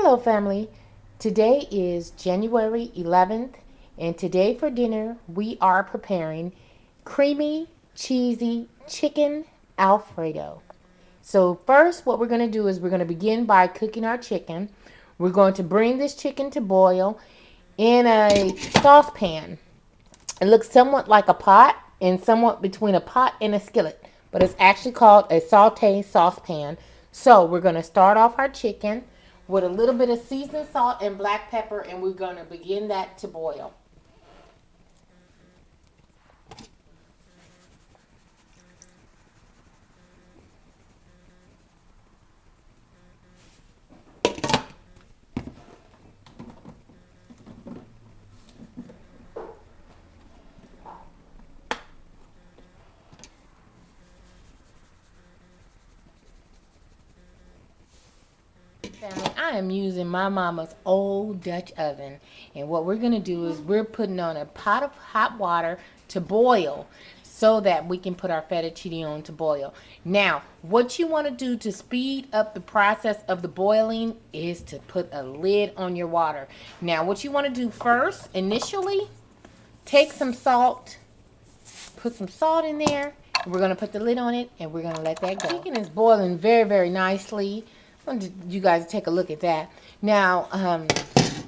Hello, family. Today is January 11th, and today for dinner we are preparing creamy, cheesy chicken Alfredo. So, first, what we're going to do is we're going to begin by cooking our chicken. We're going to bring this chicken to boil in a saucepan. It looks somewhat like a pot and somewhat between a pot and a skillet, but it's actually called a saute saucepan. So we're going to start off our chicken with a little bit of seasoned salt and black pepper, and we're going to begin that to boil. Family, I am using my mama's old Dutch oven, and what we're going to do is we're putting on a pot of hot water to boil so that we can put our fettuccine on to boil. Now, what you want to do to speed up the process of the boiling is to put a lid on your water. Now, what you want to do first, initially, take some salt, put some salt in there. We're going to put the lid on it, and we're going to let that go. Chicken is boiling very, very nicely. I want you guys to take a look at that. Now,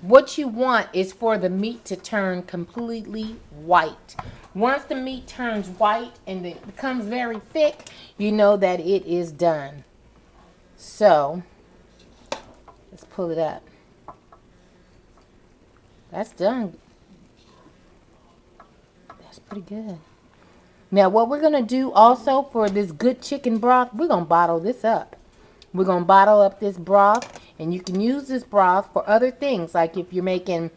what you want is for the meat to turn completely white. Once the meat turns white and it becomes very thick, you know that it is done. So, let's pull it up. That's done. That's pretty good. Now, what we're going to do also for this good chicken broth, we're going to bottle this up. We're going to bottle up this broth, and you can use this broth for other things, like if you're making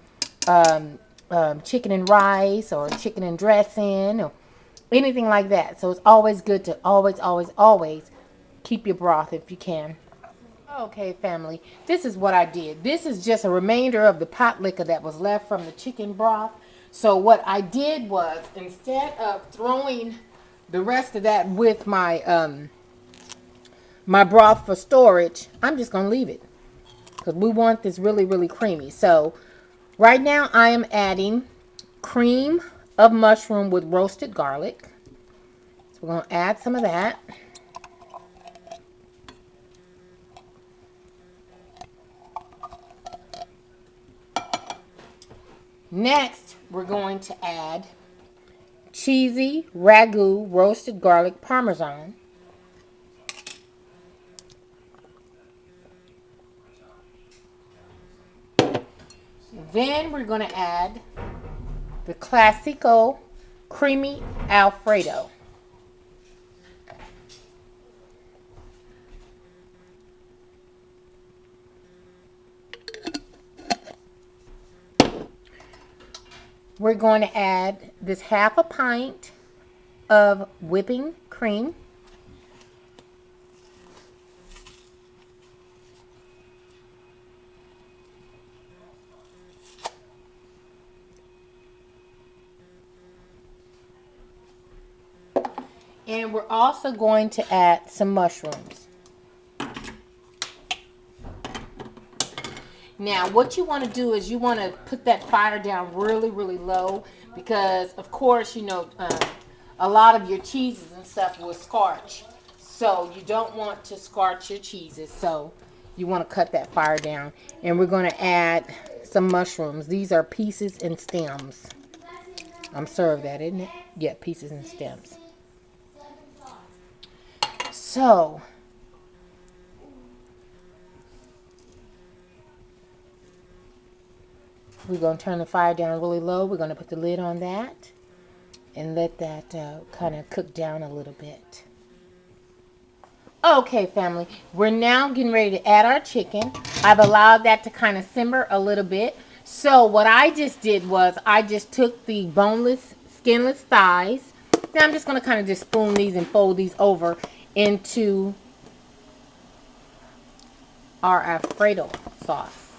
chicken and rice or chicken and dressing or anything like that. So it's always good to always keep your broth if you can. Okay, family, this is what I did. This is just a remainder of the pot liquor that was left from the chicken broth. So what I did was, instead of throwing the rest of that with my my broth for storage, I'm just going to leave it because we want this really, really creamy. So right now I am adding cream of mushroom with roasted garlic. So we're going to add some of that. Next, we're going to add cheesy ragu roasted garlic parmesan. Then we're going to add the Classico Creamy Alfredo. We're going to add this half a pint of whipping cream. And we're also going to add some mushrooms. Now, what you want to do is you want to put that fire down really, really low because, of course, you know, a lot of your cheeses and stuff will scorch. So you don't want to scorch your cheeses. So you want to cut that fire down. And we're going to add some mushrooms. These are pieces and stems. I'm served that, isn't it? Yeah, pieces and stems. So, we're going to turn the fire down really low. We're going to put the lid on that and let that kind of cook down a little bit. Okay, family, we're now getting ready to add our chicken. I've allowed that to kind of simmer a little bit. So what I just did was I just took the boneless, skinless thighs. Now I'm just going to kind of just spoon these and fold these over into our Alfredo sauce.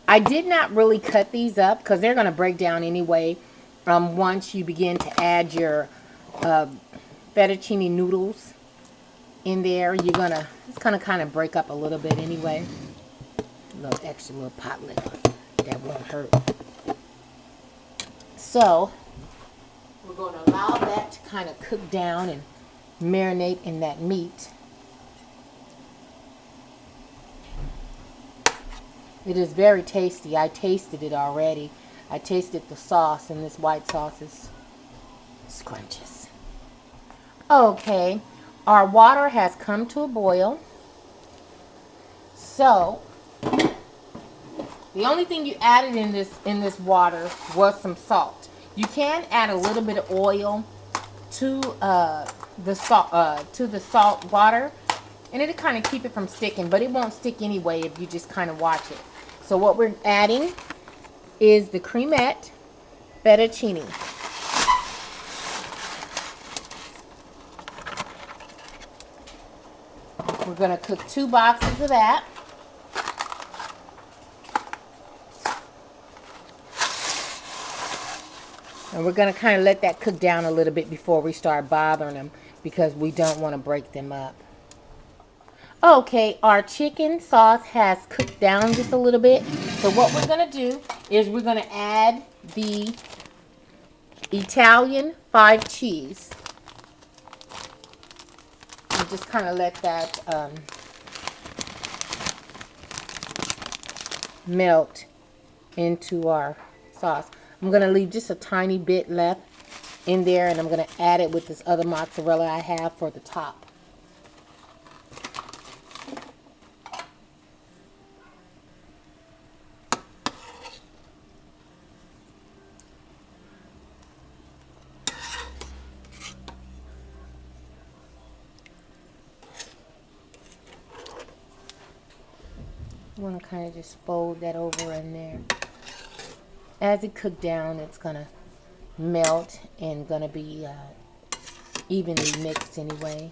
I did not really cut these up because they're going to break down anyway once you begin to add your fettuccine noodles in there. You're gonna, it's gonna kind of break up a little bit anyway. A little extra little pot liquor. That won't hurt. So we're going to allow that to kind of cook down and marinate in that meat. It is very tasty. I tasted it already. I tasted the sauce, and this white sauce is scrumptious. Okay, our water has come to a boil. So the only thing you added in this water was some salt. You can add a little bit of oil to the salt water, and it'll kind of keep it from sticking, but it won't stick anyway if you just kind of watch it. So what we're adding is the cremette fettuccine. We're going to cook 2 boxes of that. And we're going to kind of let that cook down a little bit before we start bothering them, because we don't want to break them up. Okay, our chicken sauce has cooked down just a little bit. So what we're going to do is we're going to add the Italian 5 cheese. And just kind of let that melt into our sauce. I'm going to leave just a tiny bit left in there, and I'm going to add it with this other mozzarella I have for the top. I'm going to kind of just fold that over in there. As it cooks down, it's going to melt and going to be evenly mixed anyway.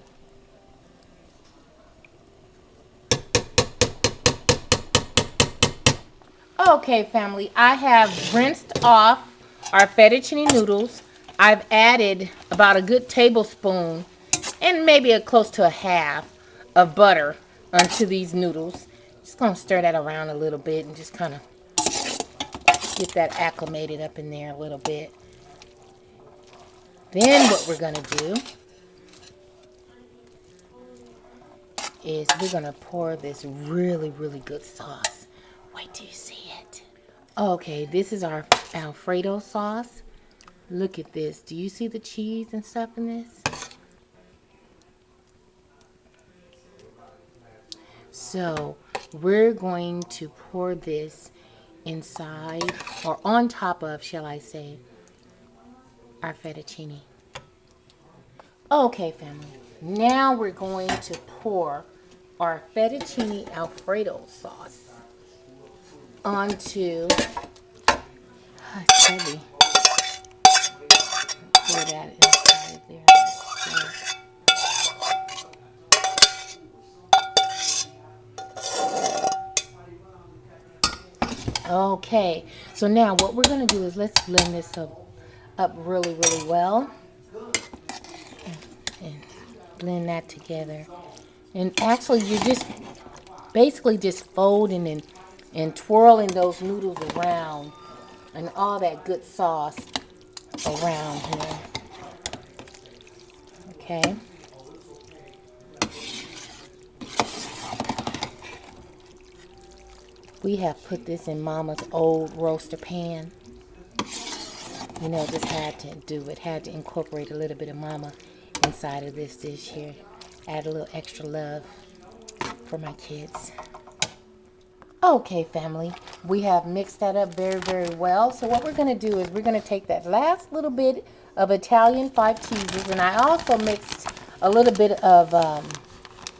Okay, family, I have rinsed off our fettuccine noodles. I've added about a good tablespoon and maybe close to a half of butter onto these noodles. Just going to stir that around a little bit and just kind of get that acclimated up in there a little bit. Then what we're going to do is we're going to pour this really, really good sauce. Wait till you see it. Okay, this is our Alfredo sauce. Look at this. Do you see the cheese and stuff in this? So we're going to pour this inside, or on top of, shall I say, our fettuccine. Okay, family. Now we're going to pour our fettuccine Alfredo sauce onto, it's heavy. Pour that inside there. Okay, so now what we're going to do is let's blend this up really, really well. And blend that together. And actually, you're just basically just folding and twirling those noodles around and all that good sauce around here. Okay. We have put this in Mama's old roaster pan. You know, just had to do it. Had to incorporate a little bit of Mama inside of this dish here. Add a little extra love for my kids. Okay, family. We have mixed that up very, very well. So what we're going to do is we're going to take that last little bit of Italian 5 cheeses. And I also mixed a little bit of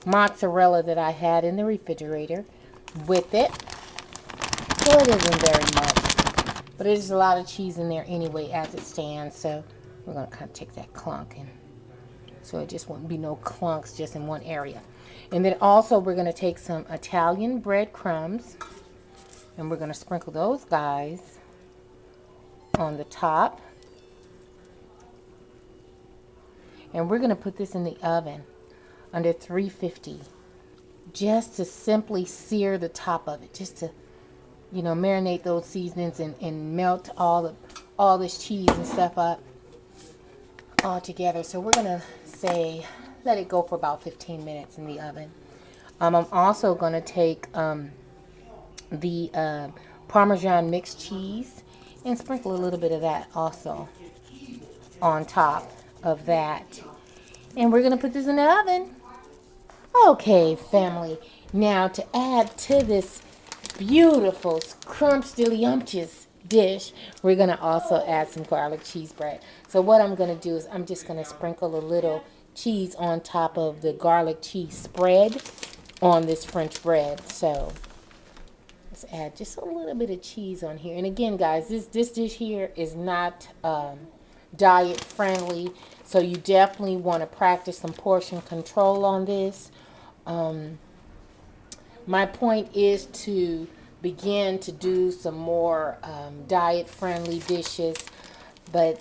mozzarella that I had in the refrigerator with it. So it isn't very much, but there's a lot of cheese in there anyway as it stands. So we're going to kind of take that clunk, and so it just won't be no clunks just in one area. And then also we're going to take some Italian breadcrumbs, and we're going to sprinkle those guys on the top. And we're going to put this in the oven under 350, just to simply sear the top of it, just to, you know, marinate those seasonings and melt all this cheese and stuff up all together. So we're gonna say let it go for about 15 minutes in the oven. I'm also gonna take the Parmesan mixed cheese and sprinkle a little bit of that also on top of that. And we're going to put this in the oven. Okay, family. Now to add to this beautiful scrumptious dish, we're going to also add some garlic cheese bread. So what I'm going to do is I'm just going to sprinkle a little cheese on top of the garlic cheese spread on this French bread. So let's add just a little bit of cheese on here. And again, guys, this dish here is not diet friendly, so you definitely want to practice some portion control on this. My point is to begin to do some more diet friendly dishes, but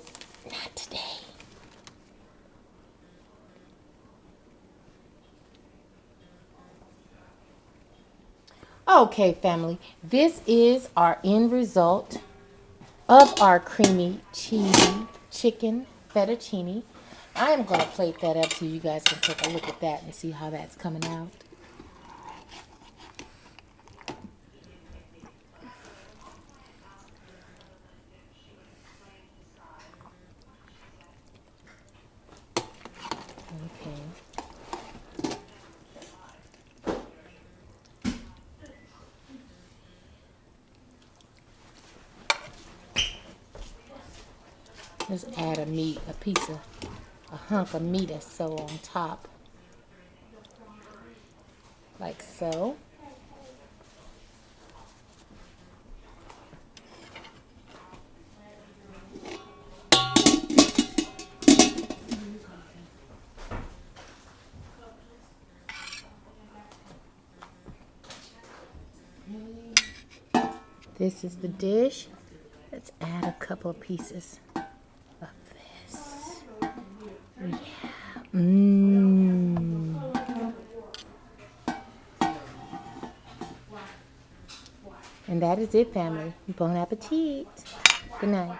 not today. Okay, family, this is our end result of our creamy, cheesy chicken fettuccine. I am going to plate that up so you guys can take a look at that and see how that's coming out. Okay. Let's add a hunk of meat or so on top. Like so. This is the dish. Let's add a couple of pieces of this. Yeah. And that is it, family. Bon appetit. Good night.